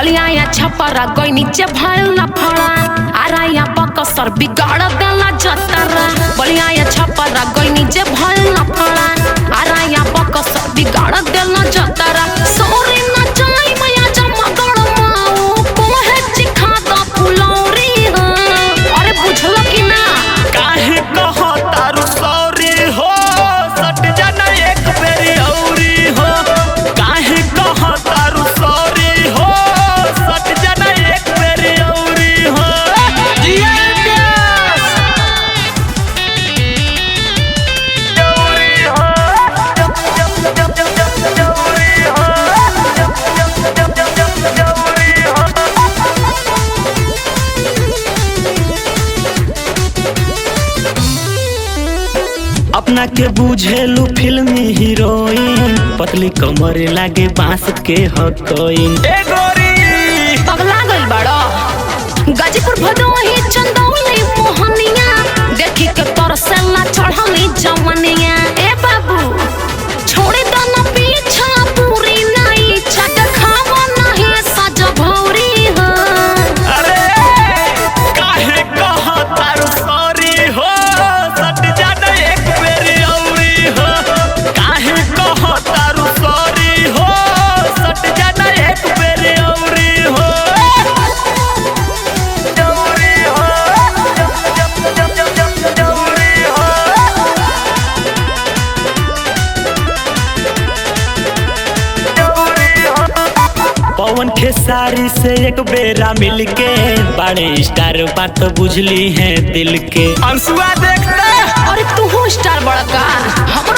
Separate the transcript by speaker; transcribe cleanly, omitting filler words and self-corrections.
Speaker 1: बलिया या छपरा गई नीचे भइल ना फड़ा आरा या बकसर बिगाड़ देला जतरा बलिया या छपरा गई नीचे भइल ना फड़ा आरा या बकसर बिगाड़ देला जतरा सोरी ना जाई मैया जमा गड़ माऊ कोहे चिखा द फुलौरी हो अरे बुझलो कि ना
Speaker 2: काहे कहो तारू सॉरी हो सट जाना एक बेरी औरी हो काहे कहो तारू सॉरी हो सट जाना एक बेरी औरी हो जिया प्यास औरी हो औरी हो औरी हो अपना के बुझेलू फिल्मी हीरोइन पतली कमर लागे बांस के हकोइन
Speaker 1: पगला गइल बाड़ो गाजीपुर भदोही चंदौली मोहनिया देखी के तरसेला चढ़ली जवनिया ए बाबू छोड़ी दो ना पीछा पूरी नहीं छट खावा नहीं सज भौरी हो
Speaker 2: अरे काहे कहा तारू सॉरी हो सट जाना एक बेरी औरी हो काहे कहा तारू सॉरी हो सट जाना एक बेरी औरी हो औरी हो औरी हो पवन खेसारी से एक बेरा मिलके बड़े स्टार बात बुझली है दिल के अंशुआ देखते
Speaker 1: अरे तू स्टार बड़का हम